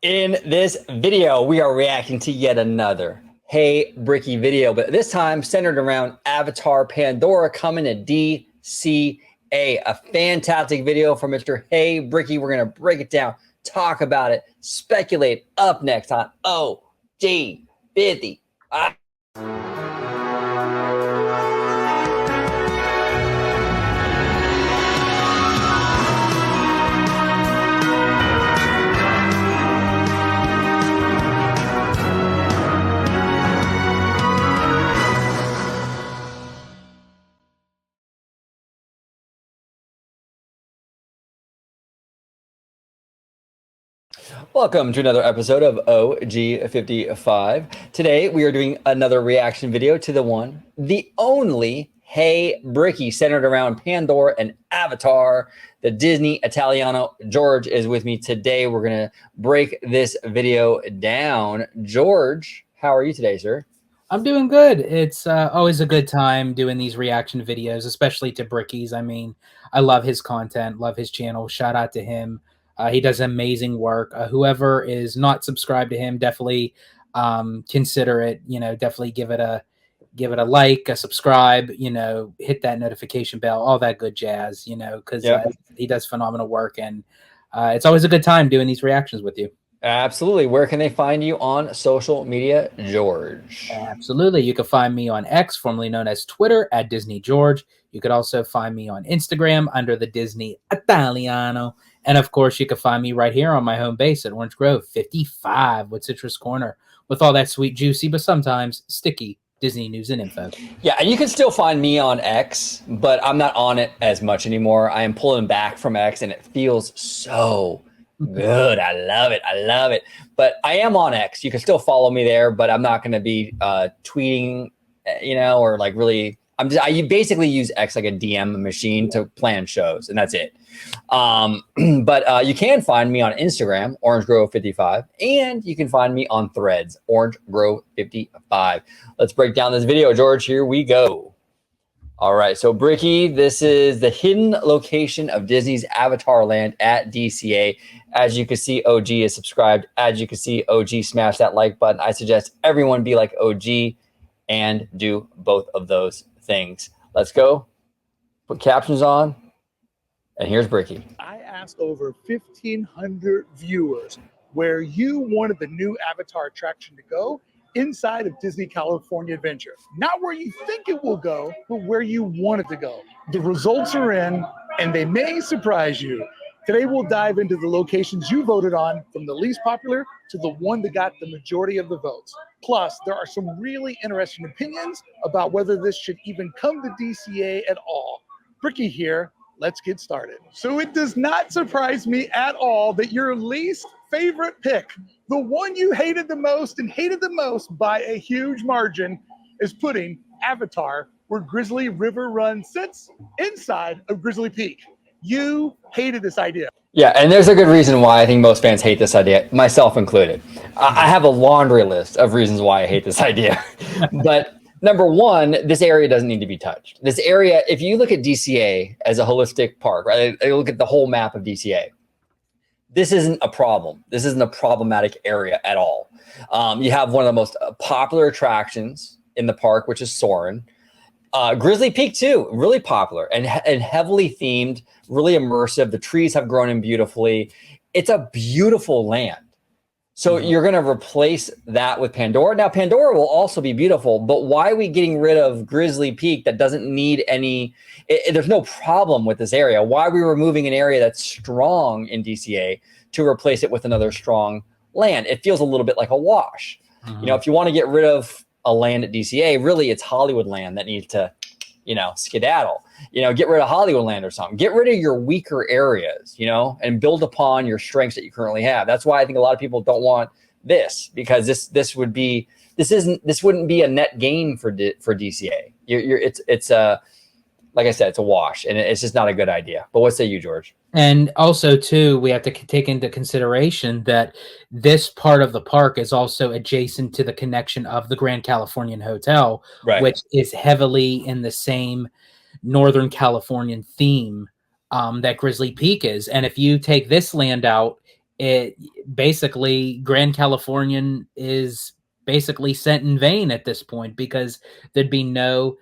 In this video, we are reacting to yet another Hey Bricky video, but this time centered around Avatar Pandora coming to DCA. A fantastic video from Mr. Hey Bricky. We're going to break it down, talk about it, speculate up next on OG 50. Welcome to another episode of OG 55. Today we are doing another reaction video to the one, the only Hey Bricky, centered around Pandora and Avatar, the Disney Italiano. George is with me today. We're going to break this video down. George, how are you today, sir? I'm doing good. It's always a good time doing these reaction videos, especially to Bricky's. I mean, I love his content, love his channel. Shout out to him. He does amazing work. Whoever is not subscribed to him, definitely consider it. You know, definitely give it a like, a subscribe. You know, hit that notification bell, all that good jazz. You know, because he does phenomenal work, and it's always a good time doing these reactions with you. Absolutely. Where can they find you on social media, George? Absolutely. You can find me on X, formerly known as Twitter, at Disney George. You could also find me on Instagram under the Disney Italiano. And of course, you can find me right here on my home base at Orange Grove 55 with Citrus Corner, with all that sweet, juicy, but sometimes sticky Disney news and info. Yeah, and you can still find me on X, but I'm not on it as much anymore. I am pulling back from X, and it feels so good. I love it. I love it. But I am on X. You can still follow me there, but I'm not going to be tweeting, you know, or like really. I basically use X like a DM machine to plan shows, and that's it. But you can find me on Instagram, Orange Grove 55, and you can find me on Threads, Orange Grove 55. Let's break down this video, George. Here we go. All right, so Bricky, this is the hidden location of Disney's Avatar Land at DCA. As you can see, OG is subscribed. As you can see, OG smash that like button. I suggest everyone be like OG and do both of those things. Let's go. Put captions on. And here's Bricky. I asked over 1,500 viewers where you wanted the new Avatar attraction to go inside of Disney California Adventure. Not where you think it will go, but where you want it to go. The results are in, and they may surprise you. Today we'll dive into the locations you voted on, from the least popular to the one that got the majority of the votes. Plus, there are some really interesting opinions about whether this should even come to DCA at all. Bricky here. Let's get started. So it does not surprise me at all that your least favorite pick, the one you hated the most and hated the most by a huge margin, is putting Avatar where Grizzly River Run sits, inside of Grizzly Peak. You hated this idea. Yeah, and there's a good reason why I think most fans hate this idea, myself included. I have a laundry list of reasons why I hate this idea. But number one, this area doesn't need to be touched. This area, if you look at DCA as a holistic park, right? You look at the whole map of DCA. This isn't a problem. This isn't a problematic area at all. You have one of the most popular attractions in the park, which is Soarin'. Grizzly Peak too, really popular and heavily themed, really immersive. The trees have grown in beautifully. It's a beautiful land. So you're going to replace that with Pandora. Now, Pandora will also be beautiful, but why are we getting rid of Grizzly Peak that doesn't need any, there's no problem with this area. Why are we removing an area that's strong in DCA to replace it with another strong land? It feels a little bit like a wash. You know, if you want to get rid of a land at DCA, really it's Hollywood land that needs to, you know, skedaddle. You know, get rid of Hollywood land or something. Get rid of your weaker areas, you know, and build upon your strengths that you currently have. That's why I think a lot of people don't want this, because this wouldn't be a net gain for DCA. It's like I said, it's a wash, and it's just not a good idea. But what say you, George? And also, too, we have to take into consideration that this part of the park is also adjacent to the connection of the Grand Californian Hotel, right, which is heavily in the same Northern Californian theme that Grizzly Peak is. And if you take this land out, it basically Grand Californian is basically sent in vain at this point, because there'd be no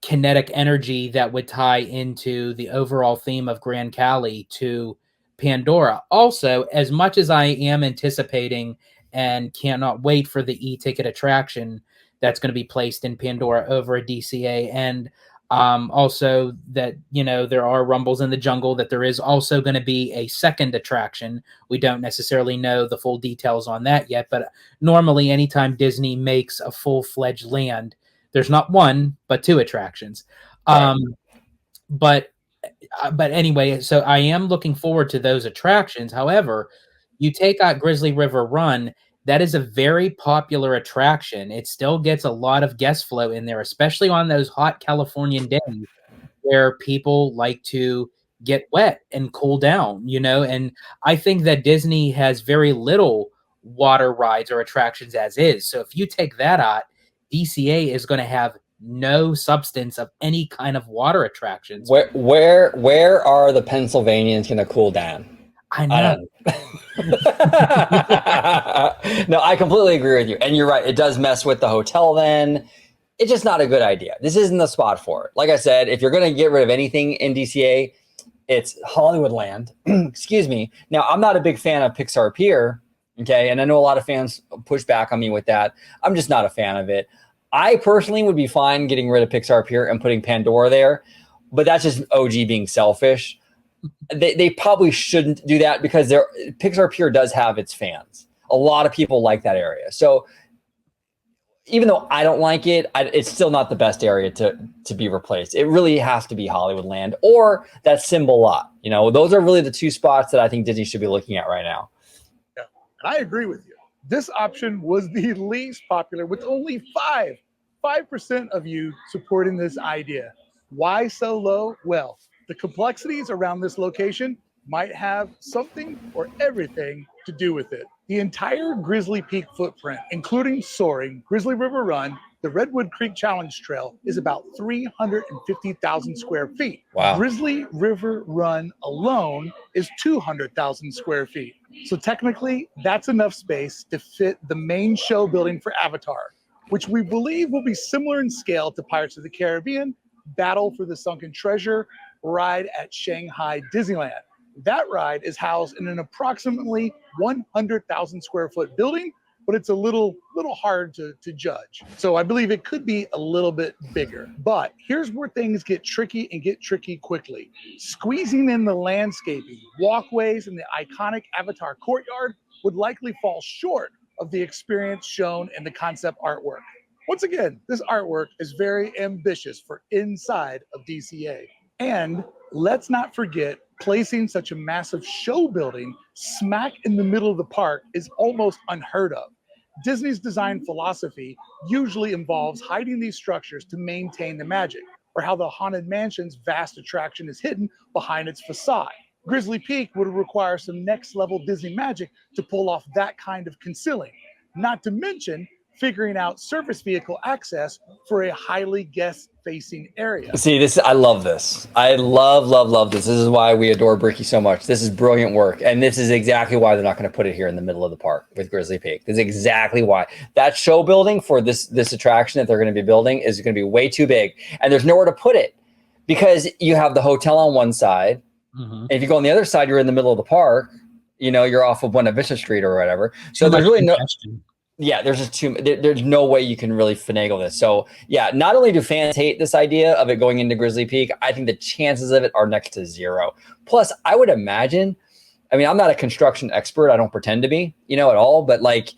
kinetic energy that would tie into the overall theme of Grand Cali to Pandora. Also, as much as I am anticipating and cannot wait for the e-ticket attraction that's going to be placed in Pandora over at DCA, and also that, you know, there are rumbles in the jungle that there is also going to be a second attraction. We don't necessarily know the full details on that yet, but normally anytime Disney makes a full-fledged land, there's not one, but two attractions. Right. But anyway, so I am looking forward to those attractions. However, you take out Grizzly River Run, that is a very popular attraction. It still gets a lot of guest flow in there, especially on those hot Californian days where people like to get wet and cool down, you know? And I think that Disney has very little water rides or attractions as is. So if you take that out, DCA is going to have no substance of any kind of water attractions. Where are the Pennsylvanians going to cool down? I know. No, I completely agree with you. And you're right. It does mess with the hotel then. It's just not a good idea. This isn't the spot for it. Like I said, if you're going to get rid of anything in DCA, it's Hollywoodland. Excuse me. Now, I'm not a big fan of Pixar Pier. Okay. And I know a lot of fans push back on me with that. I'm just not a fan of it. I personally would be fine getting rid of Pixar Pier and putting Pandora there, but that's just OG being selfish. They probably shouldn't do that because Pixar Pier does have its fans. A lot of people like that area. So even though I don't like it, it's still not the best area to be replaced. It really has to be Hollywoodland or that Simba lot. You know, those are really the two spots that I think Disney should be looking at right now. Yeah, and I agree with you. This option was the least popular, with only 5% of you supporting this idea. Why so low? Well, the complexities around this location might have something or everything to do with it. The entire Grizzly Peak footprint, including soaring, Grizzly River Run, the Redwood Creek Challenge Trail, is about 350,000 square feet. Wow. Grizzly River Run alone is 200,000 square feet. So technically, that's enough space to fit the main show building for Avatar, which we believe will be similar in scale to Pirates of the Caribbean, Battle for the Sunken Treasure ride at Shanghai Disneyland. That ride is housed in an approximately 100,000 square foot building, but it's a little hard to judge. So I believe it could be a little bit bigger. But here's where things get tricky and get tricky quickly. Squeezing in the landscaping, walkways, and the iconic Avatar courtyard would likely fall short of the experience shown in the concept artwork. Once again, this artwork is very ambitious for inside of DCA. And let's not forget, placing such a massive show building smack in the middle of the park is almost unheard of. Disney's design philosophy usually involves hiding these structures to maintain the magic, or how the Haunted Mansion's vast attraction is hidden behind its facade. Grizzly Peak would require some next level Disney magic to pull off that kind of concealing, not to mention figuring out surface vehicle access for a highly guest-facing area. See, I love this. I love this. This is why we adore Bricky so much. This is brilliant work. And this is exactly why they're not going to put it here in the middle of the park with Grizzly Peak. This is exactly why. That show building for this attraction that they're going to be building is going to be way too big. And there's nowhere to put it because you have the hotel on one side. Mm-hmm. And if you go on the other side, you're in the middle of the park. You know, you're off of Buena Vista Street or whatever. So there's really no... Yeah, there's just there's no way you can really finagle this. So yeah, not only do fans hate this idea of it going into Grizzly Peak, I think the chances of it are next to zero. Plus, I would imagine, I mean, I'm not a construction expert. I don't pretend to be, you know, at all. But like,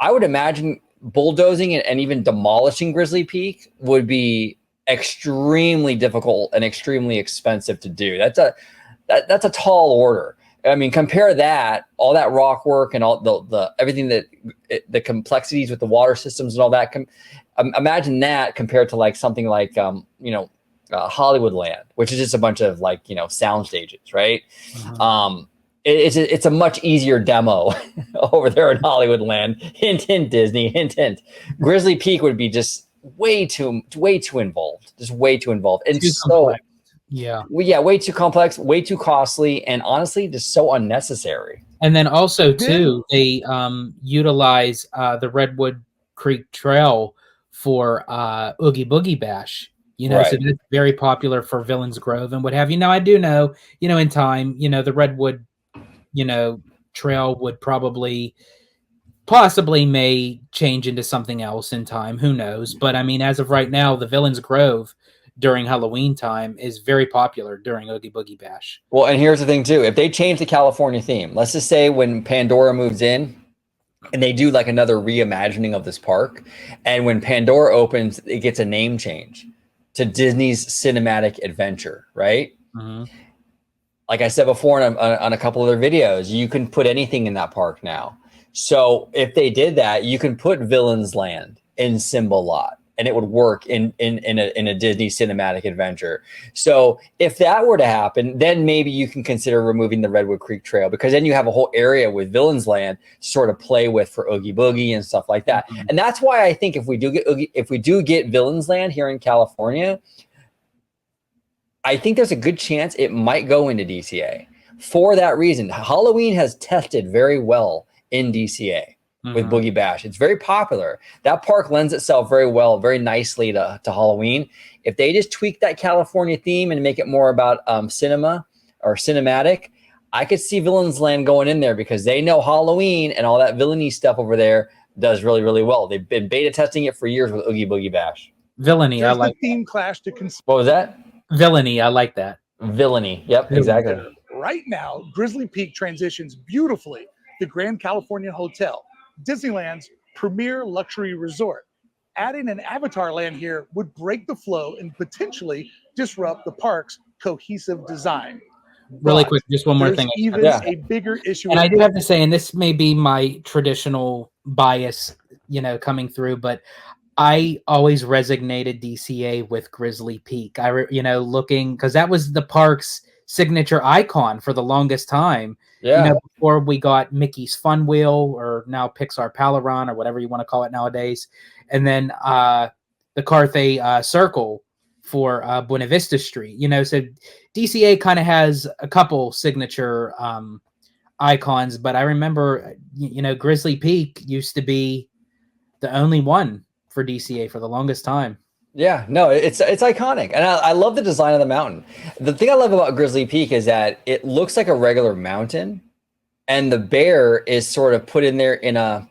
I would imagine bulldozing and even demolishing Grizzly Peak would be extremely difficult and extremely expensive to do. That's a tall order. I mean, compare that, all that rock work and all the everything that the complexities with the water systems and all that. Imagine that compared to like something like, Hollywoodland, which is just a bunch of like, you know, sound stages, right? Mm-hmm. It's a much easier demo over there in Hollywoodland. Hint, hint, Disney, hint, hint. Grizzly Peak would be just way too involved, just way too involved. And so, Yeah. Well, yeah, way too complex, way too costly, and honestly, just so unnecessary. And then also Then- too, they utilize the Redwood Creek Trail for Oogie Boogie Bash. You know, so Right. that's very popular for Villains Grove and what have you. Now, I do know, you know, in time, you know, the Redwood, you know, Trail would possibly may change into something else in time. Who knows? But I mean, as of right now, the Villains Grove during Halloween time is very popular during Oogie Boogie Bash. Well, and here's the thing too. If they change the California theme, let's just say when Pandora moves in and they do like another reimagining of this park, and when Pandora opens, it gets a name change to Disney's Cinematic Adventure, right? Mm-hmm. Like I said before on a couple other videos, you can put anything in that park now. So if they did that, you can put Villains Land in Simba Lot, and it would work in a Disney Cinematic Adventure. So if that were to happen, then maybe you can consider removing the Redwood Creek Trail, because then you have a whole area with Villains Land to sort of play with for Oogie Boogie and stuff like that. Mm-hmm. And that's why I think if we do get Villains Land here in California, I think there's a good chance it might go into DCA. For that reason, Halloween has tested very well in DCA with Boogie Bash. It's very popular. That park lends itself very well, very nicely to Halloween. If they just tweak that California theme and make it more about cinema or cinematic, I could see Villains Land going in there, because they know Halloween and all that villainy stuff over there does really, really well. They've been beta testing it for years with Oogie Boogie Bash. Villainy, There's I like the theme clash to consider. What was that? Villainy, I like that. Villainy. Yep, exactly. Right now, Grizzly Peak transitions beautifully to Grand California Hotel, Disneyland's premier luxury resort. Adding an Avatar land here would break the flow and potentially disrupt the park's cohesive design. Really But quick, just one more there's thing. even Yeah. a bigger issue. And I do have to say, and this may be my traditional bias, you know, coming through, but I always resonated DCA with Grizzly Peak. You know, looking, because that was the park's signature icon for the longest time. Yeah. You know, before we got Mickey's Fun Wheel, or now Pixar Palaron, or whatever you want to call it nowadays, and then the Carthay Circle for Buena Vista Street. You know, so DCA kind of has a couple signature icons, but I remember, you know, Grizzly Peak used to be the only one for DCA for the longest time. Yeah, no, it's iconic, and I love the design of the mountain. The thing I love about Grizzly Peak is that it looks like a regular mountain, and the bear is sort of put in there in a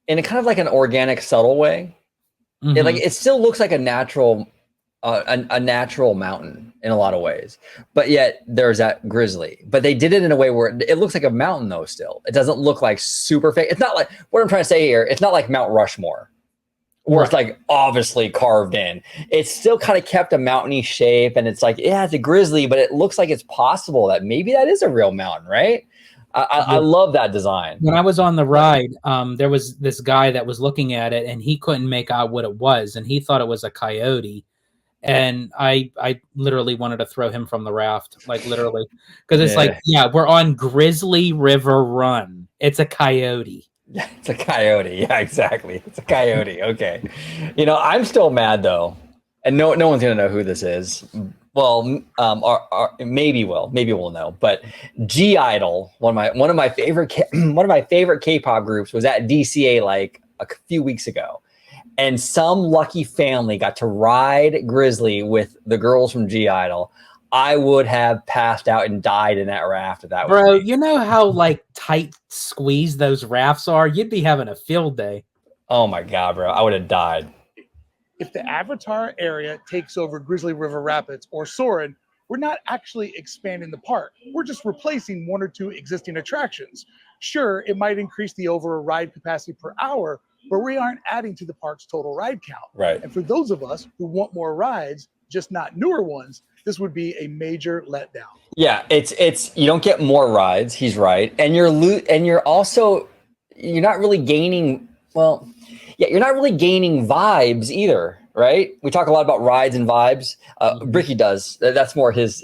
kind of like an organic, subtle way. Mhm. It still looks like a natural mountain in a lot of ways, but yet there's that grizzly. But they did it in a way where it looks like a mountain, though. Still, it doesn't look like super fake. It's not like, what I'm trying to say here, it's not like Mount Rushmore, where it's like obviously carved in. It's still kind of kept a mountainy shape, and it's like, yeah, it's a grizzly, but it looks like it's possible that maybe that is a real mountain, right? I love that design. When I was on the ride, there was this guy that was looking at it, and he couldn't make out what it was, and he thought it was a coyote. And I literally wanted to throw him from the raft, like literally, because it's like, yeah, we're on Grizzly River Run. It's a coyote. Yeah, it's a coyote. Yeah, exactly. It's a coyote. Okay. You know, I'm still mad though, and no one's gonna know who this is. Well, maybe we'll know. But G Idol, one of my favorite K-pop groups, was at DCA like a few weeks ago, and some lucky family got to ride Grizzly with the girls from G Idol. I would have passed out and died in that raft if that was Bro, me. you know how like tight squeezed those rafts are? You'd be having a field day. Oh my God, bro. I would have died. If the Avatar area takes over Grizzly River Rapids or Soarin', we're not actually expanding the park. We're just replacing one or two existing attractions. Sure, it might increase the overall ride capacity per hour, but we aren't adding to the park's total ride count. Right. And for those of us who want more rides, just not newer ones, this would be a major letdown. Yeah, it's you don't get more rides. He's right, and you're not really gaining. Well, yeah, you're not really gaining vibes either, right? We talk a lot about rides and vibes. Bricky does. That's more his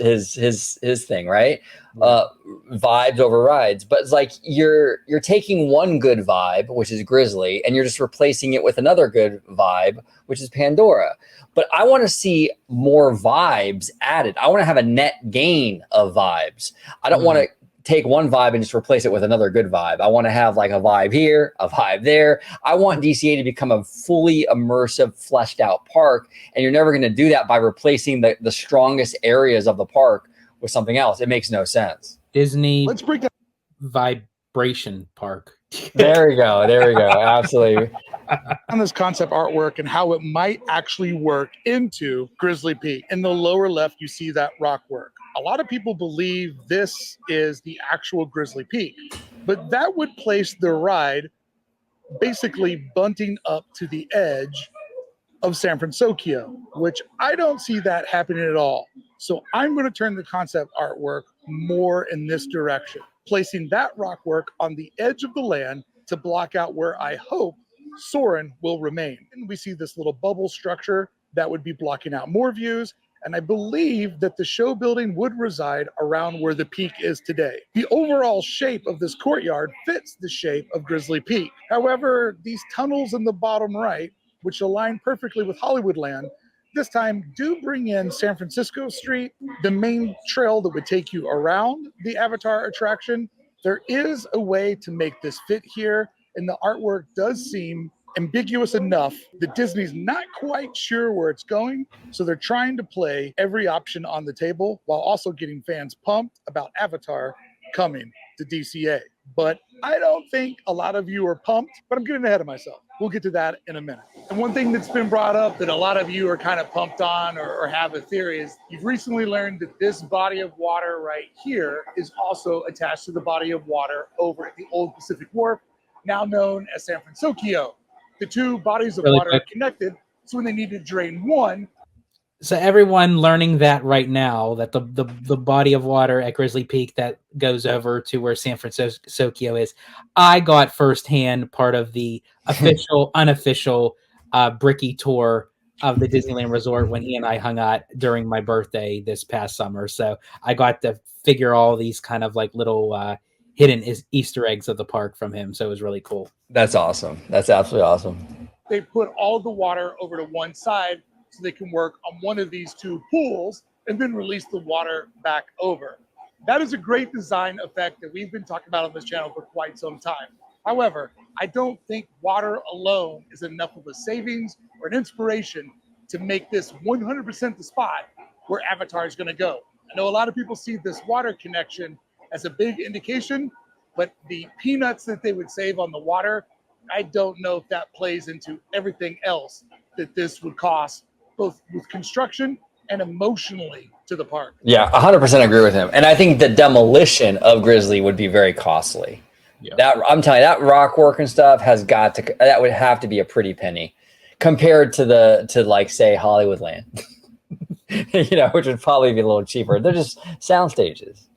thing, right? Vibes over rides. But it's like you're taking one good vibe, which is Grizzly, and you're just replacing it with another good vibe, which is Pandora. But I want to see more vibes added. I want to have a net gain of vibes. I don't want to take one vibe and just replace it with another good vibe. I want to have like a vibe here, a vibe there. I want DCA to become a fully immersive, fleshed out park. And you're never going to do that by replacing the strongest areas of the park with something else. It makes no sense. Disney Let's break down Vibration Park. There we go. There we go. Absolutely. on this concept artwork and how it might actually work into Grizzly Peak. In the lower left, you see that rock work. A lot of people believe this is the actual Grizzly Peak, but that would place the ride basically bunting up to the edge of San Francisco, which I don't see that happening at all. So I'm going to turn the concept artwork more in this direction, placing that rock work on the edge of the land to block out where I hope Soarin' will remain. And we see this little bubble structure that would be blocking out more views. And I believe that the show building would reside around where the peak is today. The overall shape of this courtyard fits the shape of Grizzly Peak. However, these tunnels in the bottom right, which align perfectly with Hollywoodland, this time do bring in San Francisco Street, the main trail that would take you around the Avatar attraction. There is a way to make this fit here, and the artwork does seem ambiguous enough that Disney's not quite sure where it's going, so they're trying to play every option on the table while also getting fans pumped about Avatar coming to DCA. But I don't think a lot of you are pumped, but I'm getting ahead of myself. We'll get to that in a minute. And one thing that's been brought up that a lot of you are kind of pumped on or have a theory is you've recently learned that this body of water right here is also attached to the body of water over at the old Pacific Wharf, now known as San Francisco. The two bodies of water are connected, so when they need to drain one. So everyone learning that right now, that the body of water at Grizzly Peak that goes over to where San Francisco is, I got firsthand part of the official, unofficial Bricky tour of the Disneyland Resort when he and I hung out during my birthday this past summer. So I got to figure all these kind of like little hidden Easter eggs of the park from him. So it was really cool. That's awesome. That's absolutely awesome. They put all the water over to one side so they can work on one of these two pools and then release the water back over. That is a great design effect that we've been talking about on this channel for quite some time. However, I don't think water alone is enough of a savings or an inspiration to make this 100% the spot where Avatar is going to go. I know a lot of people see this water connection as a big indication, but the peanuts that they would save on the water, I don't know if that plays into everything else that this would cost, both with construction and emotionally to the park. Yeah, 100% agree with him. And I think the demolition of Grizzly would be very costly. Yeah. That I'm telling you, that rock work and stuff has got to, that would have to be a pretty penny compared to like say Hollywoodland, you know, which would probably be a little cheaper. They're just sound stages.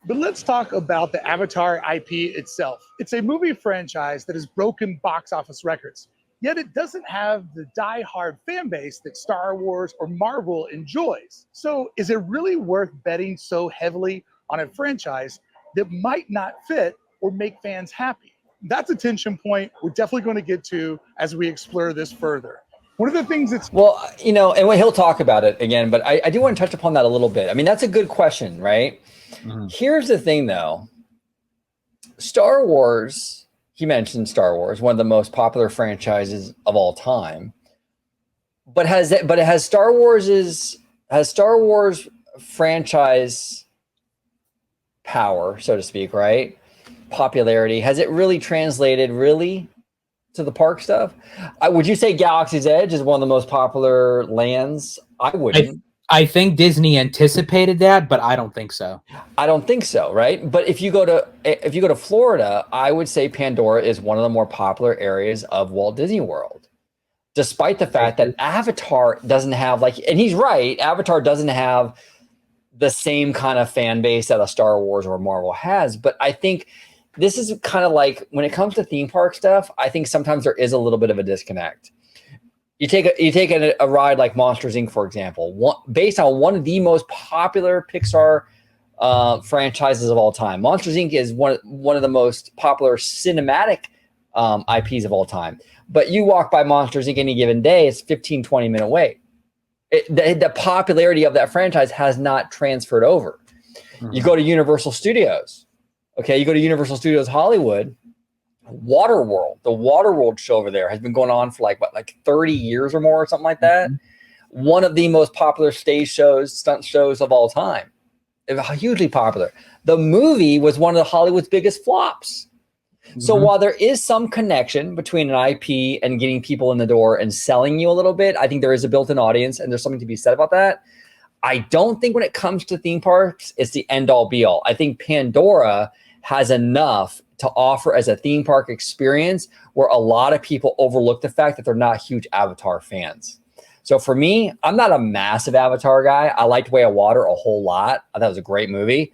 But let's talk about the Avatar IP itself. It's a movie franchise that has broken box office records, yet it doesn't have the die-hard fan base that Star Wars or Marvel enjoys. So is it really worth betting so heavily on a franchise that might not fit or make fans happy? That's a tension point we're definitely going to get to as we explore this further. One of the things that's... Well, you know, and he'll talk about it again, but I do want to touch upon that a little bit. I mean, that's a good question, right? Mm-hmm. Here's the thing, though. Star Wars, he mentioned Star Wars, one of the most popular franchises of all time. But has Star Wars franchise power, so to speak, right? Popularity, has it really translated to the park stuff? Would you say Galaxy's Edge is one of the most popular lands? I wouldn't. I think Disney anticipated that, but I don't think so. I don't think so, right? But if you go to Florida, I would say Pandora is one of the more popular areas of Walt Disney World, despite the fact that Avatar doesn't have and he's right, Avatar doesn't have the same kind of fan base that a Star Wars or Marvel has. But I think this is kind of like when it comes to theme park stuff, I think sometimes there is a little bit of a disconnect. you take a ride like Monsters Inc., for example, based on one of the most popular Pixar franchises of all time. Monsters Inc. is one of the most popular cinematic IPs of all time. But you walk by Monsters Inc. any given day, it's 15, 20-minute wait. The popularity of that franchise has not transferred over. Mm-hmm. You go to Universal Studios. Okay, you go to Universal Studios Hollywood, Waterworld. The Waterworld show over there has been going on for like 30 years or more, or something like that. Mm-hmm. One of the most popular stage shows, stunt shows of all time. Hugely popular. The movie was one of the Hollywood's biggest flops. Mm-hmm. So while there is some connection between an IP and getting people in the door and selling you a little bit, I think there is a built-in audience and there's something to be said about that. I don't think when it comes to theme parks, it's the end-all be-all. I think Pandora has enough to offer as a theme park experience where a lot of people overlook the fact that they're not huge Avatar fans. So for me, I'm not a massive Avatar guy. I liked Way of Water a whole lot. I thought it was a great movie,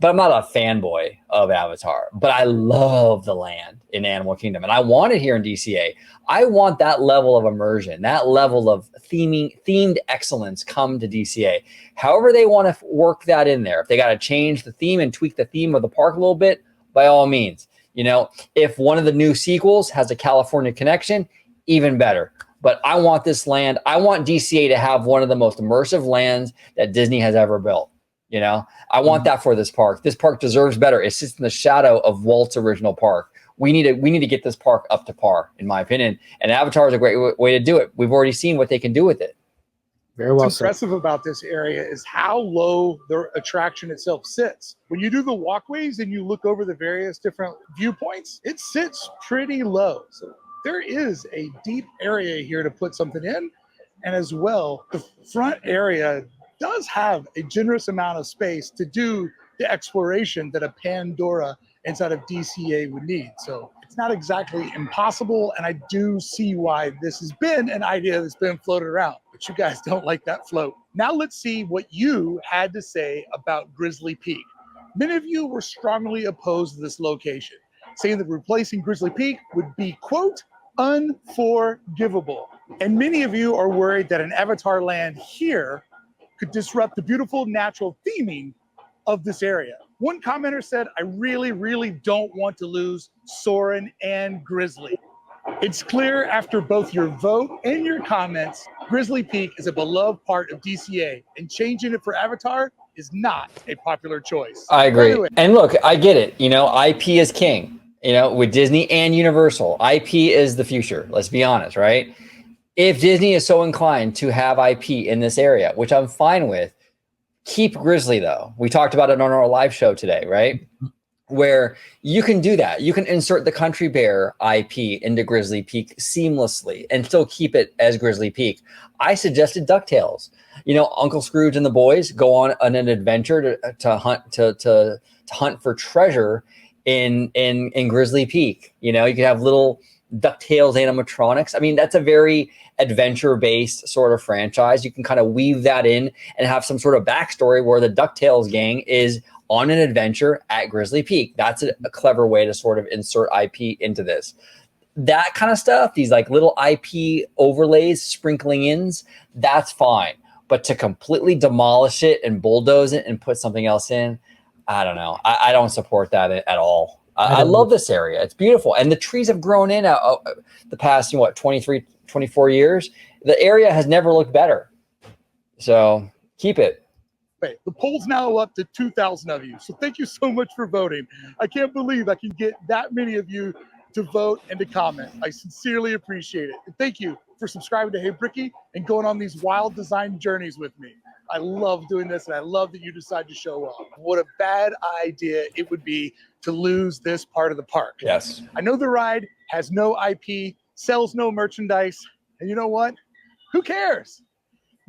but I'm not a fanboy of Avatar. But I love the land in Animal Kingdom, and I want it here in DCA. I want that level of immersion, that level of themed excellence come to DCA. However they want to work that in there. If they got to change the theme and tweak the theme of the park a little bit, by all means. You know, if one of the new sequels has a California connection, even better. But I want this land. I want DCA to have one of the most immersive lands that Disney has ever built. You know, I want that for this park. This park deserves better. It sits in the shadow of Walt's original park. We need to get this park up to par, in my opinion. And Avatar is a great way to do it. We've already seen what they can do with it. Very well. What's impressive about this area is how low the attraction itself sits. When you do the walkways and you look over the various different viewpoints, it sits pretty low. So there is a deep area here to put something in. And as well, the front area does have a generous amount of space to do the exploration that a Pandora inside of DCA would need. So it's not exactly impossible. And I do see why this has been an idea that's been floated around. But you guys don't like that float. Now let's see what you had to say about Grizzly Peak. Many of you were strongly opposed to this location, saying that replacing Grizzly Peak would be, quote, unforgivable. And many of you are worried that an Avatar land here could disrupt the beautiful natural theming of this area. One commenter said, I really, really don't want to lose Soarin' and Grizzly. It's clear after both your vote and your comments, Grizzly Peak is a beloved part of DCA, and changing it for Avatar is not a popular choice. I agree. Anyway. And look, I get it. You know, IP is king, you know, with Disney and Universal. IP is the future. Let's be honest, right? If Disney is so inclined to have IP in this area, which I'm fine with, keep Grizzly though. We talked about it on our live show today, right? Where you can do that. You can insert the Country Bear IP into Grizzly Peak seamlessly and still keep it as Grizzly Peak. I suggested DuckTales. You know, Uncle Scrooge and the boys go on an adventure to hunt for treasure in Grizzly Peak. You know, you can have little DuckTales animatronics. I mean, that's a very adventure-based sort of franchise. You can kind of weave that in and have some sort of backstory where the DuckTales gang is on an adventure at Grizzly Peak. That's a clever way to sort of insert IP into this. That kind of stuff, these like little IP overlays, sprinkling ins, that's fine. But to completely demolish it and bulldoze it and put something else in, I don't know. I don't support that at all. I love this area. It's beautiful. And the trees have grown in the past, 23, 24 years. The area has never looked better. So keep it. The poll's now up to 2,000 of you. So thank you so much for voting. I can't believe I can get that many of you to vote and to comment. I sincerely appreciate it. And thank you for subscribing to Hey Bricky and going on these wild design journeys with me. I love doing this, and I love that you decide to show up. What a bad idea it would be to lose this part of the park. Yes. I know the ride has no IP, sells no merchandise, and you know what? Who cares?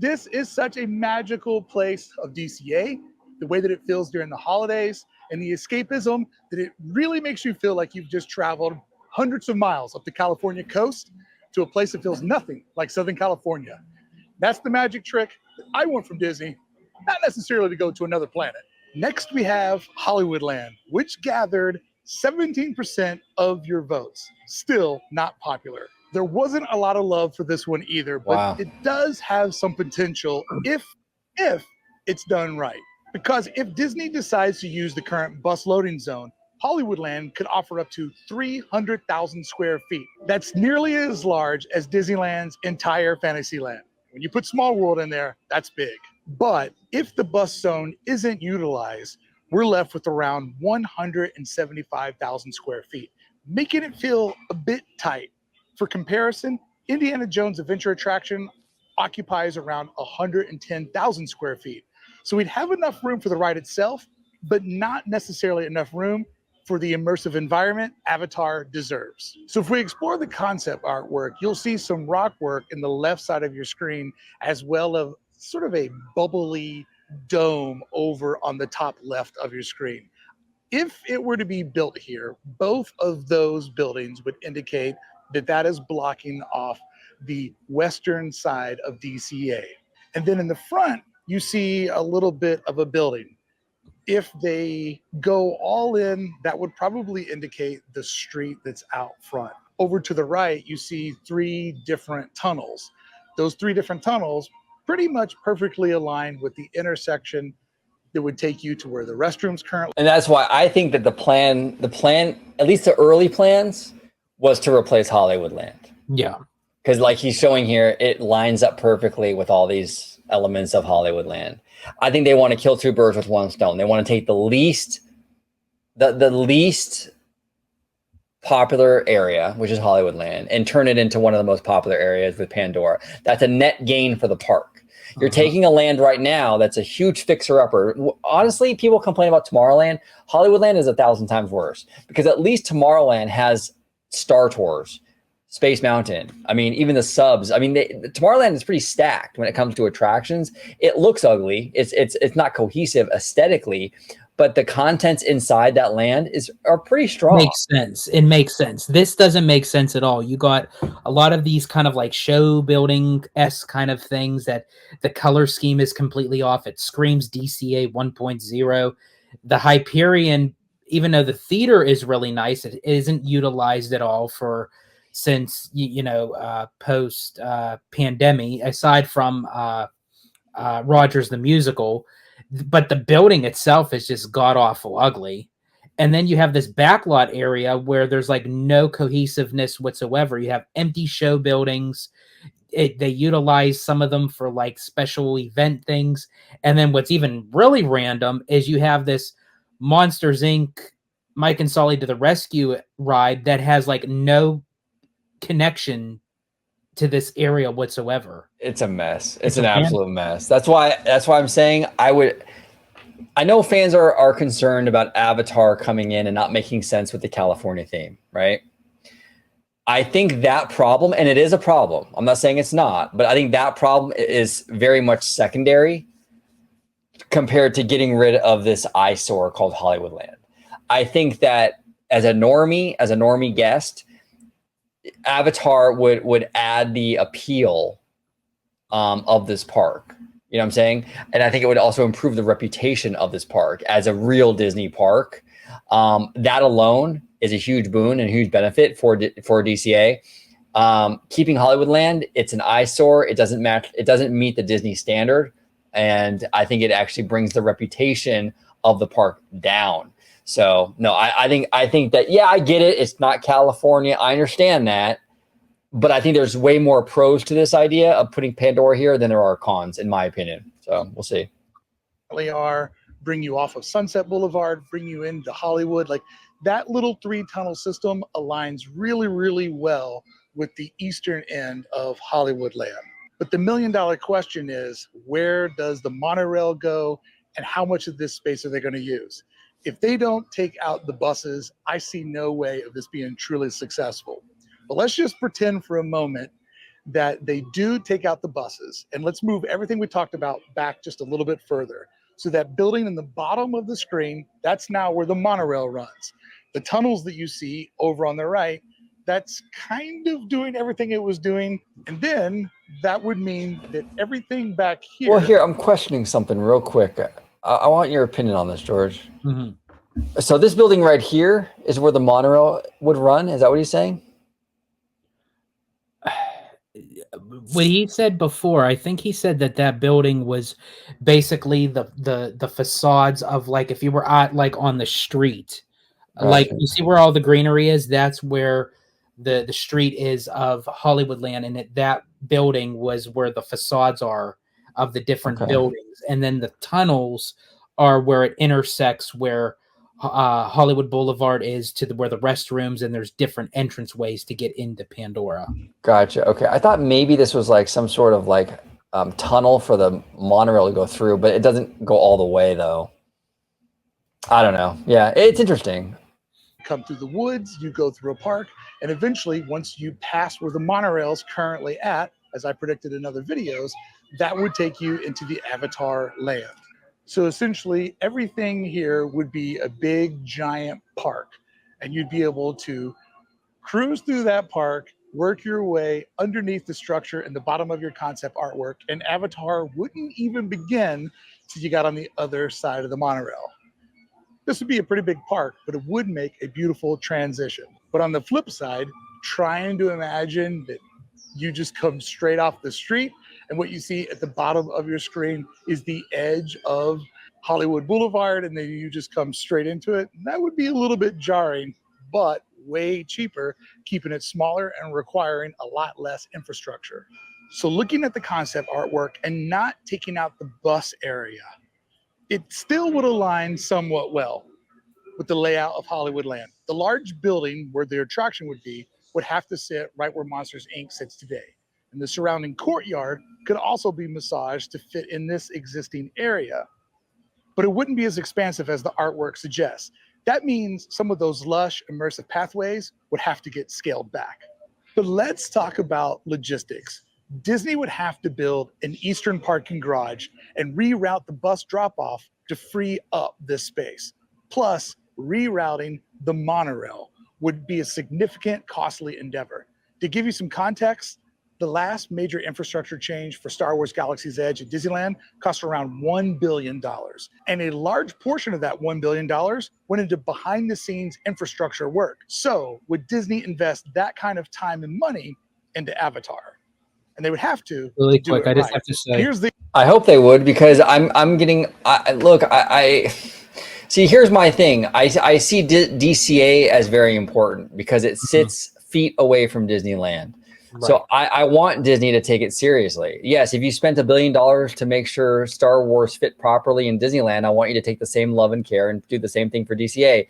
This is such a magical place of DCA, the way that it feels during the holidays, and the escapism that it really makes you feel like you've just traveled hundreds of miles up the California coast to a place that feels nothing like Southern California. That's the magic trick that I want from Disney, not necessarily to go to another planet. Next, we have Hollywoodland, which gathered 17% of your votes. Still not popular. There wasn't a lot of love for this one either, but Wow. it does have some potential if it's done right. Because if Disney decides to use the current bus loading zone, Hollywoodland could offer up to 300,000 square feet. That's nearly as large as Disneyland's entire Fantasyland. When you put Small World in there, that's big. But if the bus zone isn't utilized, we're left with around 175,000 square feet, making it feel a bit tight. For comparison, Indiana Jones Adventure Attraction occupies around 110,000 square feet. So we'd have enough room for the ride itself, but not necessarily enough room for the immersive environment Avatar deserves. So if we explore the concept artwork, you'll see some rock work in the left side of your screen, as well as sort of a bubbly dome over on the top left of your screen. If it were to be built here, both of those buildings would indicate that that is blocking off the western side of DCA. And then in the front, you see a little bit of a building. If they go all in, that would probably indicate the street that's out front. Over to the right, you see 3 different tunnels. Those 3 different tunnels pretty much perfectly aligned with the intersection that would take you to where the restrooms currently. And that's why I think that the plan, at least the early plans, was to replace Hollywoodland. Yeah. Because like he's showing here, it lines up perfectly with all these elements of Hollywoodland. I think they want to kill 2 birds with 1 stone. They want to take the least popular area, which is Hollywoodland, and turn it into one of the most popular areas with Pandora. That's a net gain for the park. You're taking a land right now that's a huge fixer-upper. Honestly, people complain about Tomorrowland. Hollywoodland is 1,000 times worse because at least Tomorrowland has Star Tours, Space Mountain. I mean, even the subs. I mean, Tomorrowland is pretty stacked when it comes to attractions. It looks ugly. It's not cohesive aesthetically, but the contents inside that land are pretty strong. Makes sense. It makes sense. This doesn't make sense at all. You got a lot of these kind of like show building-esque kind of things that the color scheme is completely off. It screams DCA 1.0. The Hyperion, even though the theater is really nice, it isn't utilized at all since post pandemic, aside from Rogers the Musical. But the building itself is just god awful ugly. And then you have this backlot area where there's like no cohesiveness whatsoever. You have empty show buildings. They utilize some of them for like special event things. And then what's even really random is you have this Monsters Inc. Mike and Sully to the Rescue ride that has like no connection to this area whatsoever. It's a mess. It's an absolute mess. That's why I'm saying I know fans are concerned about Avatar coming in and not making sense with the California theme, right? I think that problem, and it is a problem, I'm not saying it's not, but I think that problem is very much secondary compared to getting rid of this eyesore called Hollywoodland. I think that as a normie guest, Avatar would add the appeal of this park. You know what I'm saying? And I think it would also improve the reputation of this park as a real Disney park. That alone is a huge boon and a huge benefit for DCA. Keeping Hollywoodland, it's an eyesore. It doesn't meet the Disney standard. And I think it actually brings the reputation of the park down. So no, I think that, yeah, I get it. It's not California. I understand that. But I think there's way more pros to this idea of putting Pandora here than there are cons, in my opinion. So we'll see. They bring you off of Sunset Boulevard, bring you into Hollywood. Like that little 3-tunnel system aligns really, really well with the eastern end of Hollywoodland. But the $1 million question is, where does the monorail go and how much of this space are they going to use? If they don't take out the buses, I see no way of this being truly successful. But let's just pretend for a moment that they do take out the buses, and let's move everything we talked about back just a little bit further. So that building in the bottom of the screen, that's now where the monorail runs. The tunnels that you see over on the right, that's kind of doing everything it was doing. And then that would mean that everything back here. Well, here, I'm questioning something real quick. I want your opinion on this, George. Mm-hmm. So this building right here is where the monorail would run. Is that what he's saying? what he said before, I think he said that that building was basically the facades of, like, if you were at, like, on the street, like, Gotcha. you see where all the greenery is, that's where the street is of Hollywoodland, and that building was where the facades are of the different Okay. buildings, and then the tunnels are where it intersects where Hollywood Boulevard is to where the restrooms, and there's different entrance ways to get into Pandora. Gotcha. Okay. I thought maybe this was like some sort of like tunnel for the monorail to go through, but it doesn't go all the way though. I don't know. Yeah, it's interesting. Come through the woods, you go through a park, and eventually, once you pass where the monorail is currently at, as I predicted in other videos, that would take you into the Avatar land. So essentially, everything here would be a big, giant park, and you'd be able to cruise through that park, work your way underneath the structure in the bottom of your concept artwork, and Avatar wouldn't even begin till you got on the other side of the monorail. This would be a pretty big park, but it would make a beautiful transition. But on the flip side, trying to imagine that you just come straight off the street, and what you see at the bottom of your screen is the edge of Hollywood Boulevard, and then you just come straight into it. That would be a little bit jarring, but way cheaper, keeping it smaller and requiring a lot less infrastructure. So looking at the concept artwork and not taking out the bus area, it still would align somewhat well with the layout of Hollywoodland. The large building where the attraction would have to sit right where Monsters, Inc. sits today. And the surrounding courtyard could also be massaged to fit in this existing area. But it wouldn't be as expansive as the artwork suggests. That means some of those lush, immersive pathways would have to get scaled back. But let's talk about logistics. Disney would have to build an eastern parking garage and reroute the bus drop-off to free up this space. Plus, rerouting the monorail would be a significant, costly endeavor. To give you some context, the last major infrastructure change for Star Wars Galaxy's Edge at Disneyland cost around $1 billion. And a large portion of that $1 billion went into behind-the-scenes infrastructure work. So would Disney invest that kind of time and money into Avatar? And they would have to. Really do quick, it I just right. have to say, Here's the I hope they would, because I'm getting look, I see, here's my thing. I see DCA as very important because it sits feet away from Disneyland. right. So I want Disney to take it seriously. Yes, if you spent $1 billion to make sure Star Wars fit properly in Disneyland, I want you to take the same love and care and do the same thing for DCA.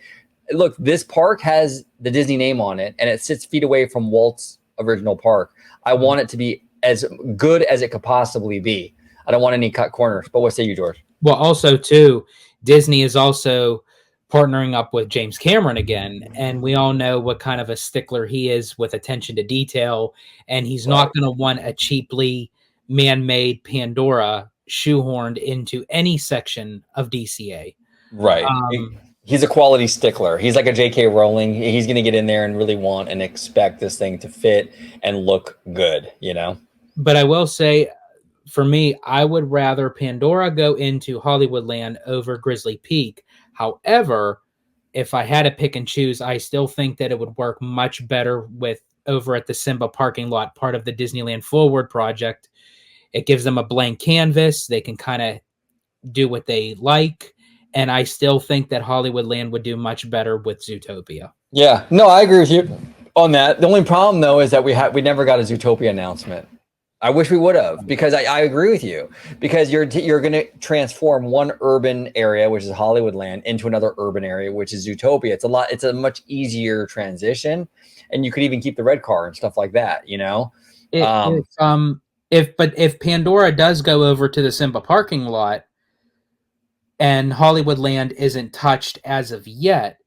Look, this park has the Disney name on it, and it sits feet away from Walt's original park. I want it to be as good as it could possibly be. I don't want any cut corners. But what say you, George? Well, also too, Disney is also partnering up with James Cameron again, and we all know what kind of a stickler he is with attention to detail, and he's not going to want a cheaply man-made Pandora shoehorned into any section of DCA. Right. He's a quality stickler. He's like a J.K. Rowling. He's going to get in there and really want and expect this thing to fit and look good, you know? But I will say, for me, I would rather Pandora go into Hollywoodland over Grizzly Peak. However, if I had to pick and choose, I still think that it would work much better with over at the Simba parking lot, part of the Disneyland Forward project. It gives them a blank canvas. They can kind of do what they like. And I still think that Hollywoodland would do much better with Zootopia. Yeah, no, I agree with you on that. The only problem, though, is that we never got a Zootopia announcement. I wish we would have, because I agree with you, because you're going to transform one urban area, which is Hollywoodland, into another urban area, which is Zootopia. It's a much easier transition, and you could even keep the red car and stuff like that, you know? If Pandora does go over to the Simba parking lot and Hollywoodland isn't touched as of yet,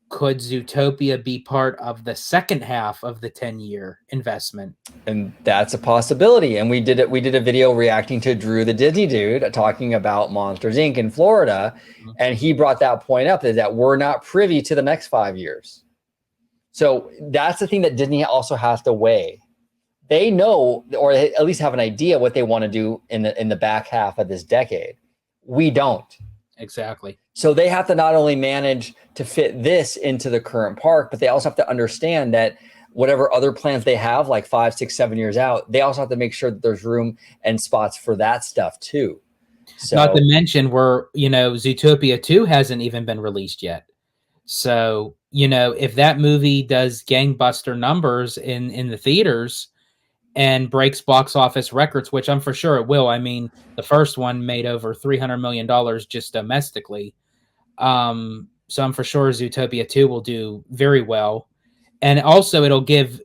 could Zootopia be part of the second half of the 10-year investment? And that's a possibility. And we did a video reacting to Drew the Disney Dude talking about Monsters Inc. in Florida. And he brought that point up, is that we're not privy to the next 5 years. So that's the thing that Disney also has to weigh. They know, or at least have an idea what they want to do in the back half of this decade. We don't. Exactly. So they have to not only manage to fit this into the current park, but they also have to understand that whatever other plans they have, like 5, 6, 7 years out, they also have to make sure that there's room and spots for that stuff too. So, not to mention Zootopia 2 hasn't even been released yet. So, if that movie does gangbuster numbers in the theaters and breaks box office records, which I'm for sure it will. I mean, the first one made over $300 million just domestically. So I'm for sure Zootopia 2 will do very well. And also it'll give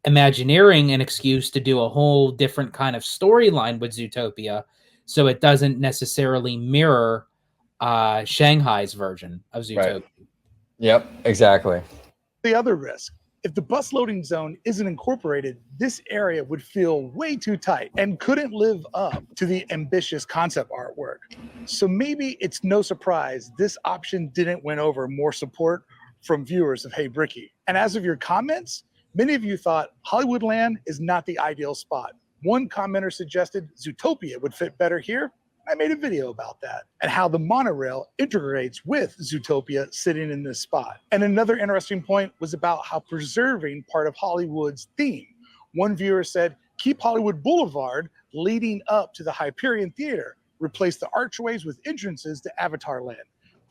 Imagineering an excuse to do a whole different kind of storyline with Zootopia. So it doesn't necessarily mirror Shanghai's version of Zootopia. right. Yep, exactly. The other risk, if the bus loading zone isn't incorporated, this area would feel way too tight and couldn't live up to the ambitious concept artwork. So maybe it's no surprise this option didn't win over more support from viewers of Hey Bricky. And as of your comments, many of you thought Hollywoodland is not the ideal spot. One commenter suggested Zootopia would fit better here. I made a video about that and how the monorail integrates with Zootopia sitting in this spot. And another interesting point was about how preserving part of Hollywood's theme. One viewer said, keep Hollywood Boulevard leading up to the Hyperion Theater. Replace the archways with entrances to Avatar Land.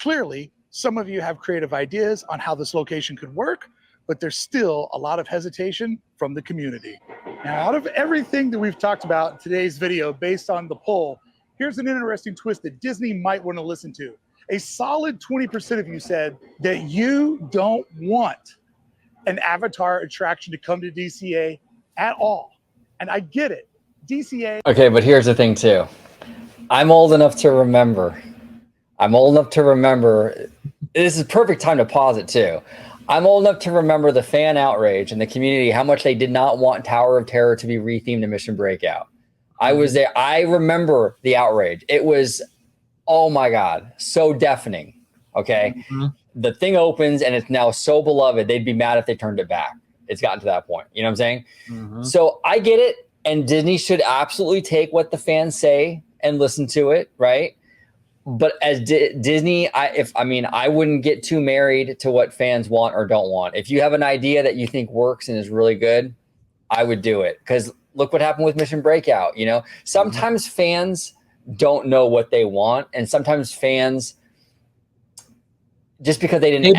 Clearly, some of you have creative ideas on how this location could work, but there's still a lot of hesitation from the community. Now, out of everything that we've talked about in today's video based on the poll, here's an interesting twist that Disney might want to listen to. A solid 20% of you said that you don't want an Avatar attraction to come to DCA at all. And I get it. DCA. Okay, but here's the thing too. I'm old enough to remember. This is perfect time to pause it too. I'm old enough to remember the fan outrage in the community, how much they did not want Tower of Terror to be rethemed to Mission Breakout. I was there. I remember the outrage. It was, oh my God, so deafening. Okay. Mm-hmm. The thing opens and it's now so beloved, they'd be mad if they turned it back. It's gotten to that point. You know what I'm saying? Mm-hmm. So I get it. And Disney should absolutely take what the fans say and listen to it. Right. But as Disney, I wouldn't get too married to what fans want or don't want. If you have an idea that you think works and is really good, I would do it. Because look what happened with Mission Breakout. Sometimes fans don't know what they want, and sometimes fans, just because they didn't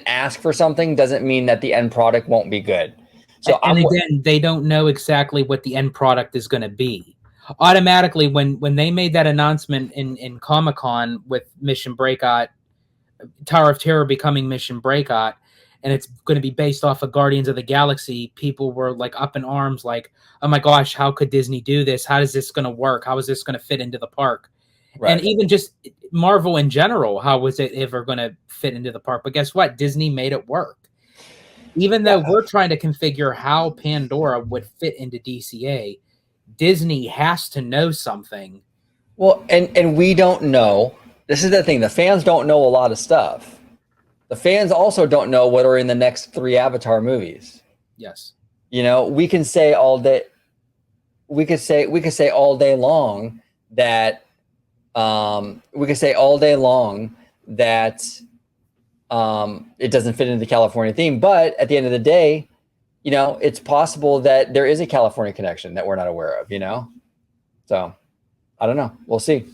ask for something doesn't mean that the end product won't be good. So again, they don't know exactly what the end product is going to be. Automatically, when they made that announcement in Comic-Con with Mission Breakout, Tower of Terror becoming Mission Breakout, and it's going to be based off of Guardians of the Galaxy, people were like up in arms, like, oh my gosh, how could Disney do this? How is this going to work? How is this going to fit into the park? Right. And even just Marvel in general, how was it ever going to fit into the park? But guess what? Disney made it work. Even though we're trying to configure how Pandora would fit into DCA, Disney has to know something. Well, and we don't know. This is the thing. The fans don't know a lot of stuff. The fans also don't know what are in the next 3 Avatar movies. Yes. We can say all day. We could say all day long that it doesn't fit into the California theme. But at the end of the day, it's possible that there is a California connection that we're not aware of. So I don't know. We'll see.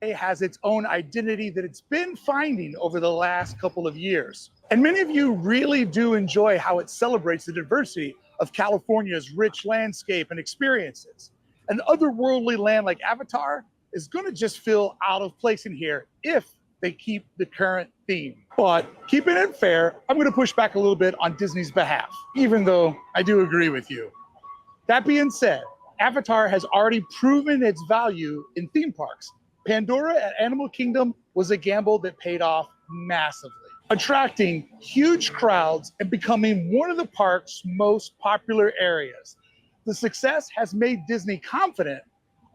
It has its own identity that it's been finding over the last couple of years. And many of you really do enjoy how it celebrates the diversity of California's rich landscape and experiences. An otherworldly land like Avatar is going to just feel out of place in here if they keep the current theme. But keeping it fair, I'm going to push back a little bit on Disney's behalf, even though I do agree with you. That being said, Avatar has already proven its value in theme parks. Pandora at Animal Kingdom was a gamble that paid off massively, attracting huge crowds and becoming one of the park's most popular areas. The success has made Disney confident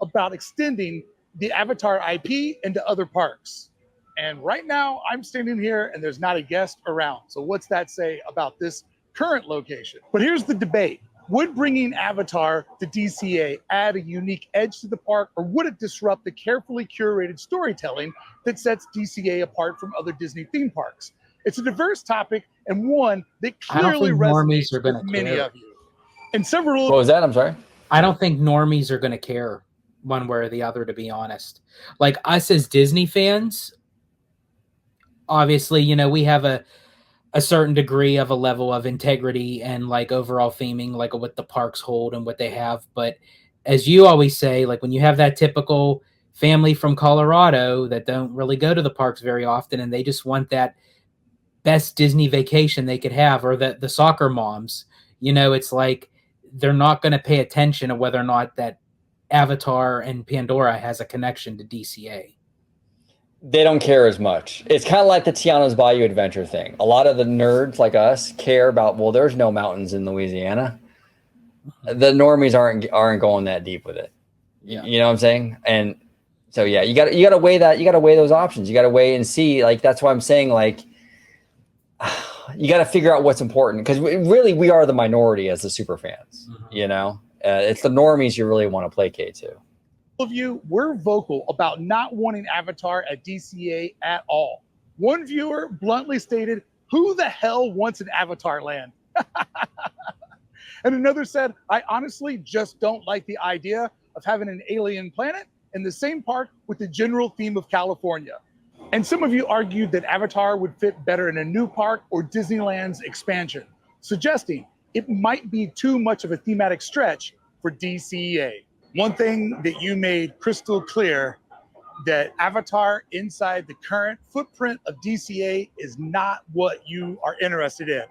about extending the Avatar IP into other parks. And right now I'm standing here and there's not a guest around. So what's that say about this current location? But here's the debate. Would bringing Avatar to DCA add a unique edge to the park, or would it disrupt the carefully curated storytelling that sets DCA apart from other Disney theme parks? It's a diverse topic, and one that I don't clearly think normies resonates are going with to many care. of you. And several. What was that? I'm sorry. I don't think normies are going to care one way or the other, to be honest. Like us as Disney fans, obviously, you know, we have a certain degree of a level of integrity and like overall theming, like what the parks hold and what they have. But as you always say, like when you have that typical family from Colorado that don't really go to the parks very often and they just want that best Disney vacation they could have, or the soccer moms, you know, it's like they're not going to pay attention to whether or not that Avatar and Pandora has a connection to DCA. They don't care as much. It's kind of like the Tiana's Bayou Adventure thing. A lot of the nerds like us care about, well, there's no mountains in Louisiana. The normies aren't going that deep with it. Yeah. You know what I'm saying? And so yeah, you gotta weigh that. You gotta weigh those options. You gotta weigh and see. Like that's why I'm saying, like, you gotta figure out what's important, because really we are the minority as the super fans. Mhm. You know, it's the normies you really want to placate to. Of you, we're vocal about not wanting Avatar at DCA at all. One viewer bluntly stated, "Who the hell wants an Avatar land?" And another said, "I honestly just don't like the idea of having an alien planet in the same park with the general theme of California." And some of you argued that Avatar would fit better in a new park or Disneyland's expansion, suggesting it might be too much of a thematic stretch for DCA. One thing that you made crystal clear, that Avatar inside the current footprint of DCA is not what you are interested in.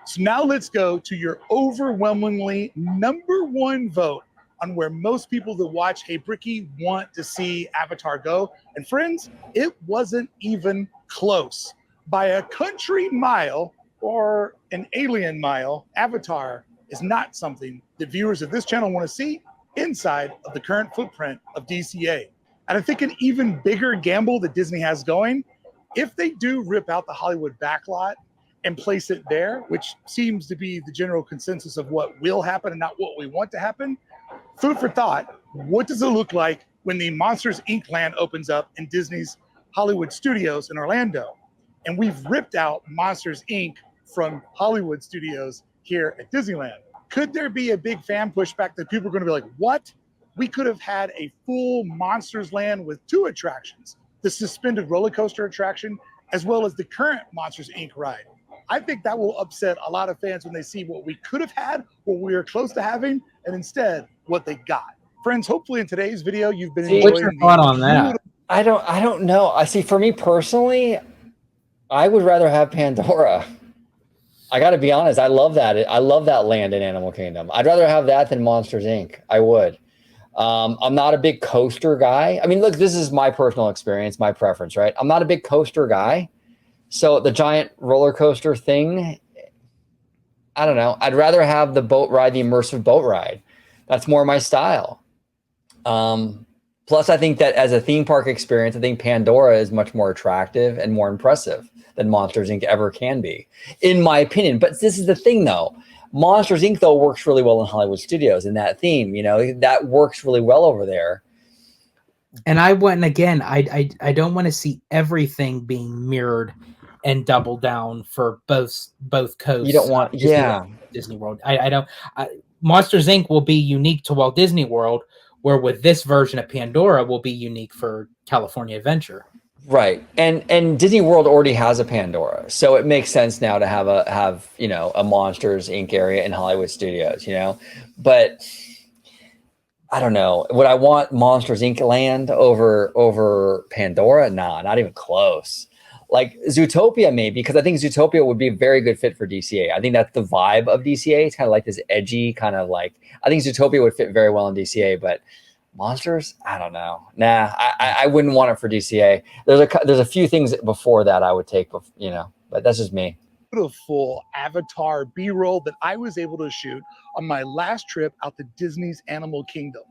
So now let's go to your overwhelmingly #1 vote on where most people that watch Hey Bricky want to see Avatar go. And friends, it wasn't even close. By a country mile or an alien mile, Avatar is not something that viewers of this channel want to see inside of the current footprint of DCA. And I think an even bigger gamble that Disney has going, if they do rip out the Hollywood backlot and place it there, which seems to be the general consensus of what will happen and not what we want to happen, food for thought, what does it look like when the Monsters Inc. land opens up in Disney's Hollywood Studios in Orlando? And we've ripped out Monsters Inc. from Hollywood Studios here at Disneyland. Could there be a big fan pushback that people are going to be like, what? We could have had a full Monsters Land with 2 attractions, the suspended roller coaster attraction, as well as the current Monsters Inc. ride. I think that will upset a lot of fans when they see what we could have had, what we were close to having, and instead what they got. Friends, hopefully in today's video, you've been enjoying. What's your thought on that? I don't know. I see. For me personally, I would rather have Pandora. I got to be honest. I love that. I love that land in Animal Kingdom. I'd rather have that than Monsters Inc. I would. I'm not a big coaster guy. I mean, look, this is my personal experience, my preference, right? I'm not a big coaster guy. So the giant roller coaster thing, I don't know. I'd rather have the boat ride, the immersive boat ride. That's more my style. Plus, I think that as a theme park experience, I think Pandora is much more attractive and more impressive than Monsters Inc. ever can be, in my opinion. But this is the thing, though. Monsters Inc. though works really well in Hollywood Studios in that theme. You know, that works really well over there. And I went, and again, I don't want to see everything being mirrored and double down for both coasts. You don't want, yeah. Disney World. I don't. Monsters Inc. will be unique to Walt Disney World, where with this version of Pandora will be unique for California Adventure. Right. And Disney World already has a Pandora. So it makes sense now to have a Monsters Inc. area in Hollywood Studios, you know. But I don't know. Would I want Monsters Inc. land over Pandora? Nah, not even close. Like Zootopia maybe, because I think Zootopia would be a very good fit for DCA. I think that's the vibe of DCA. It's kind of like this edgy kind of like, I think Zootopia would fit very well in DCA, but Monsters, I don't know. Nah, I wouldn't want it for DCA. There's a few things before that I would take, you know, but that's just me. Beautiful Avatar B-roll that I was able to shoot on my last trip out to Disney's Animal Kingdom.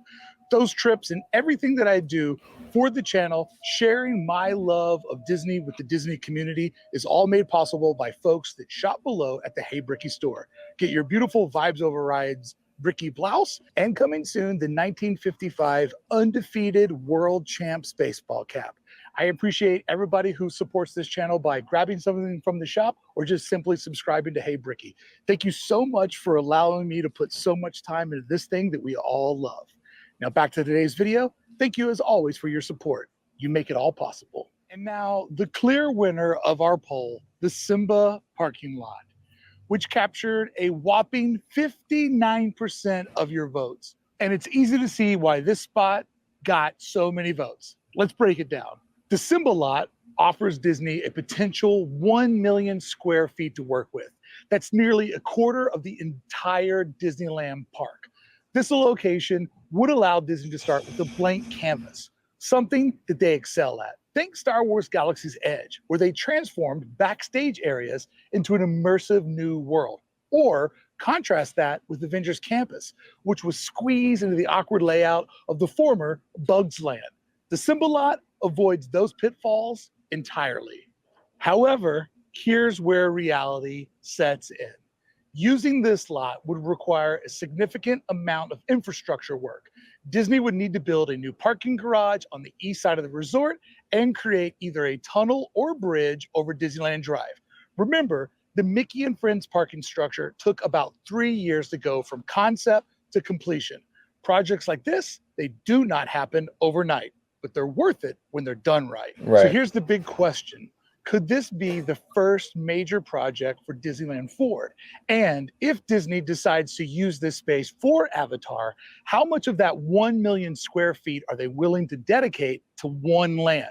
Those trips and everything that I do for the channel, sharing my love of Disney with the Disney community, is all made possible by folks that shop below at the Hey Bricky store. Get your beautiful Vibes Overrides Bricky blouse, and coming soon, the 1955 undefeated world champs baseball cap. I appreciate everybody who supports this channel by grabbing something from the shop or just simply subscribing to Hey Bricky. Thank you so much for allowing me to put so much time into this thing that we all love. Now back to today's video. Thank you as always for your support. You make it all possible. And now the clear winner of our poll, the Simba parking lot, which captured a whopping 59% of your votes. And it's easy to see why this spot got so many votes. Let's break it down. The Simba lot offers Disney a potential 1 million square feet to work with. That's nearly a quarter of the entire Disneyland park. This location would allow Disney to start with a blank canvas, something that they excel at. Think Star Wars Galaxy's Edge, where they transformed backstage areas into an immersive new world. Or contrast that with Avengers Campus, which was squeezed into the awkward layout of the former Bugs Land. The Simba lot avoids those pitfalls entirely. However, here's where reality sets in. Using this lot would require a significant amount of infrastructure work. Disney would need to build a new parking garage on the east side of the resort and create either a tunnel or bridge over Disneyland Drive. Remember, the Mickey and Friends parking structure took about 3 years to go from concept to completion. Projects like this, they do not happen overnight, but they're worth it when they're done right. So here's the big question. Could this be the first major project for Disneyland Forward? And if Disney decides to use this space for Avatar, how much of that 1 million square feet are they willing to dedicate to one land?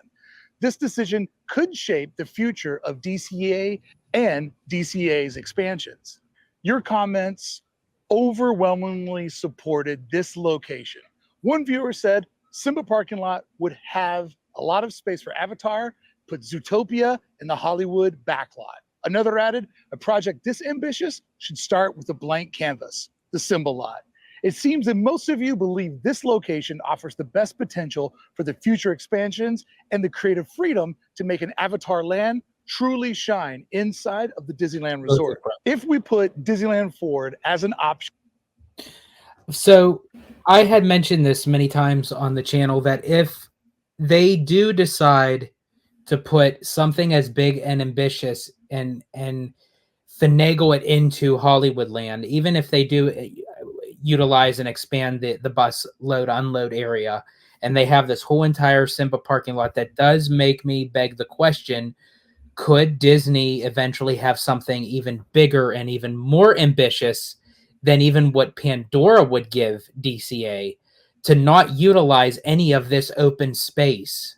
This decision could shape the future of DCA and DCA's expansions. Your comments overwhelmingly supported this location. One viewer said Simba parking lot would have a lot of space for Avatar, put Zootopia in the Hollywood backlot. Another added, a project this ambitious should start with a blank canvas, the Simba lot. It seems that most of you believe this location offers the best potential for the future expansions and the creative freedom to make an Avatar land truly shine inside of the Disneyland Resort. If we put Disneyland Forward as an option. So I had mentioned this many times on the channel that if they do decide to put something as big and ambitious and finagle it into Hollywood land, even if they do utilize and expand the bus load unload area, and they have this whole entire Simba parking lot, that does make me beg the question, could Disney eventually have something even bigger and even more ambitious than even what Pandora would give DCA, to not utilize any of this open space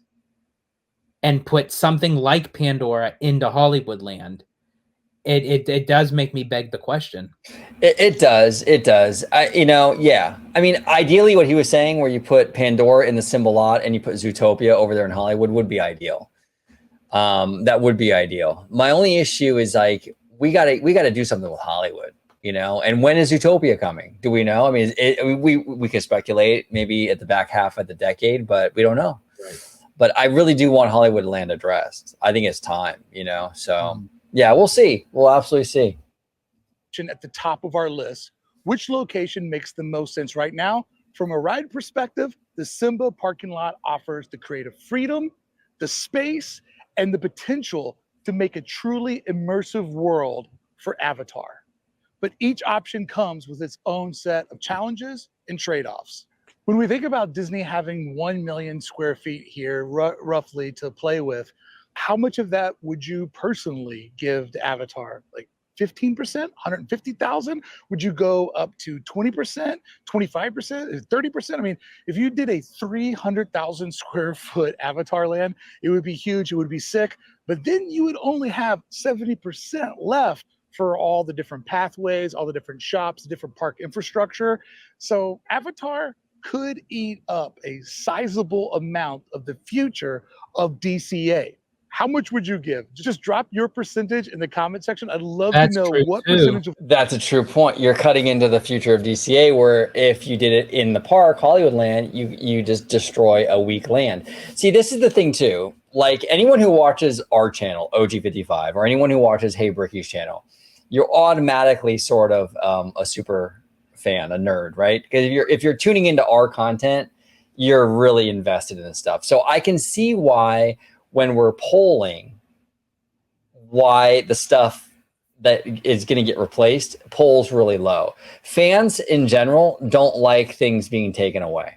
and put something like Pandora into Hollywood land? It does make me beg the question. It does. Yeah. I mean, ideally what he was saying, where you put Pandora in the Simba lot and you put Zootopia over there in Hollywood, would be ideal. That would be ideal. My only issue is, like, we gotta do something with Hollywood, and when is Zootopia coming? Do we know? I mean, we could speculate maybe at the back half of the decade, but we don't know. Right. But I really do want Hollywood land addressed. I think it's time, so yeah, we'll see. We'll absolutely see. At the top of our list, which location makes the most sense right now? From a ride perspective, the Simba parking lot offers the creative freedom, the space, and the potential to make a truly immersive world for Avatar. But each option comes with its own set of challenges and trade-offs. When we think about Disney having 1 million square feet here, roughly, to play with, how much of that would you personally give to Avatar? Like 15%, 150,000? Would you go up to 20%, 25%, 30%? I mean, if you did a 300,000 square foot Avatar land, it would be huge, it would be sick, but then you would only have 70% left for all the different pathways, all the different shops, different park infrastructure. So Avatar could eat up a sizable amount of the future of DCA. How much would you give? Just drop your percentage in the comment section. I'd love to know what percentage of— That's a true point. You're cutting into the future of DCA, where if you did it in the park, Hollywood land, you just destroy a weak land. See, this is the thing too. Like, anyone who watches our channel, OG55, or anyone who watches Hey Bricky's channel, you're automatically sort of a super fan, a nerd, right? Because if you're tuning into our content, you're really invested in this stuff. So I can see why when we're polling, why the stuff that is going to get replaced polls really low. Fans in general don't like things being taken away.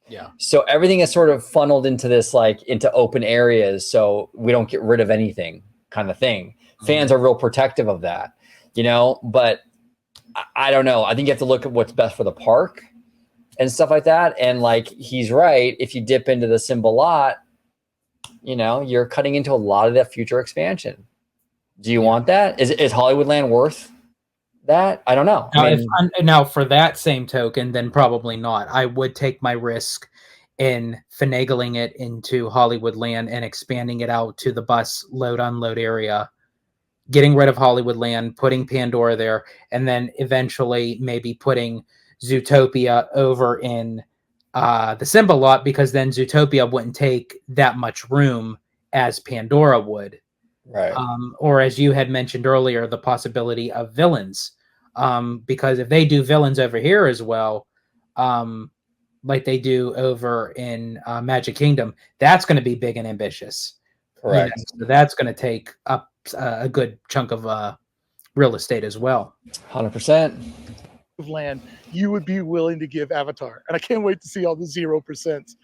Yeah. So everything is sort of funneled into this, like into open areas, so we don't get rid of anything kind of thing. Fans are real protective of that, you know, but I don't know. I think you have to look at what's best for the park and stuff like that. And like, he's right. If you dip into the Simba lot, you know, you're cutting into a lot of that future expansion. Do you want that? Is Hollywoodland worth that? I don't know. Now, now, for that same token, then probably not. I would take my risk in finagling it into Hollywoodland and expanding it out to the bus load unload area, getting rid of Hollywoodland, putting Pandora there, and then eventually maybe putting Zootopia over in the Simba lot, because then Zootopia wouldn't take that much room as Pandora would. Right. Or as you had mentioned earlier, the possibility of villains. Because if they do villains over here as well, like they do over in Magic Kingdom, that's going to be big and ambitious. Correct. You know, so that's going to take up a good chunk of real estate as well. 100%. Of land you would be willing to give Avatar, and I can't wait to see all the 0%.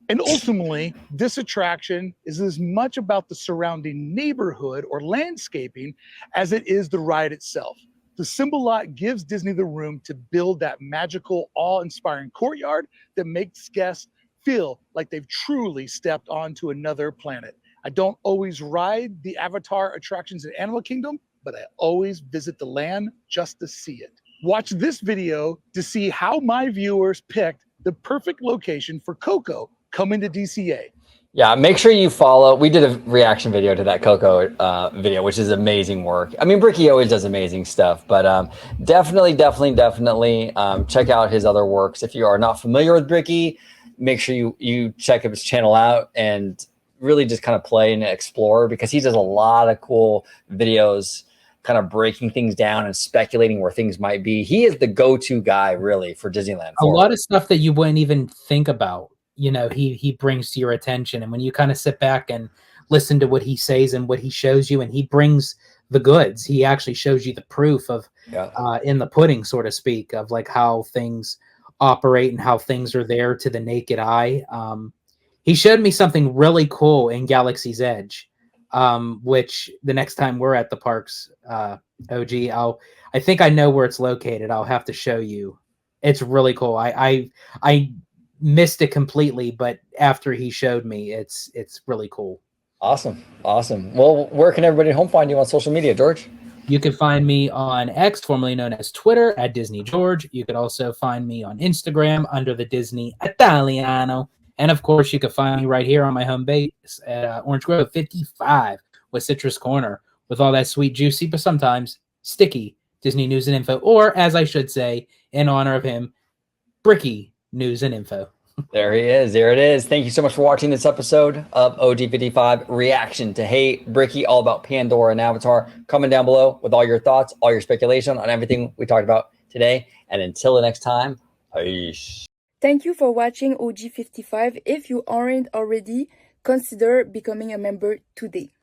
And ultimately, this attraction is as much about the surrounding neighborhood or landscaping as it is the ride itself. The Simba lot gives Disney the room to build that magical, awe-inspiring courtyard that makes guests feel like they've truly stepped onto another planet. I don't always ride the Avatar attractions in Animal Kingdom, but I always visit the land just to see it. Watch this video to see how my viewers picked the perfect location for Coco coming to DCA. Yeah, make sure you follow. We did a reaction video to that Coco video, which is amazing work. I mean, Bricky always does amazing stuff, but definitely check out his other works. If you are not familiar with Bricky, make sure you check his channel out and really just kind of play and explore, because he does a lot of cool videos, kind of breaking things down and speculating where things might be. He is the go-to guy, really, for Disneyland. A lot of stuff that you wouldn't even think about, you know, he brings to your attention. And when you kind of sit back and listen to what he says and what he shows you, and he brings the goods, he actually shows you the proof of in the pudding, so to speak, of like how things operate and how things are there to the naked eye. He showed me something really cool in Galaxy's Edge, which the next time we're at the parks, OG, I think I know where it's located. I'll have to show you. It's really cool. I missed it completely, but after he showed me, it's really cool. Awesome. Well, where can everybody at home find you on social media, George? You can find me on X, formerly known as Twitter, at Disney George. You could also find me on Instagram under the Disney Italiano. And of course, you can find me right here on my home base at Orange Grove 55 with Citrus Corner, with all that sweet, juicy, but sometimes sticky Disney news and info, or as I should say, in honor of him, Bricky news and info. There he is. There it is. Thank you so much for watching this episode of OG55 Reaction to Hate. Bricky, all about Pandora and Avatar. Comment down below with all your thoughts, all your speculation on everything we talked about today. And until the next time, peace. Thank you for watching OG55. If you aren't already, consider becoming a member today.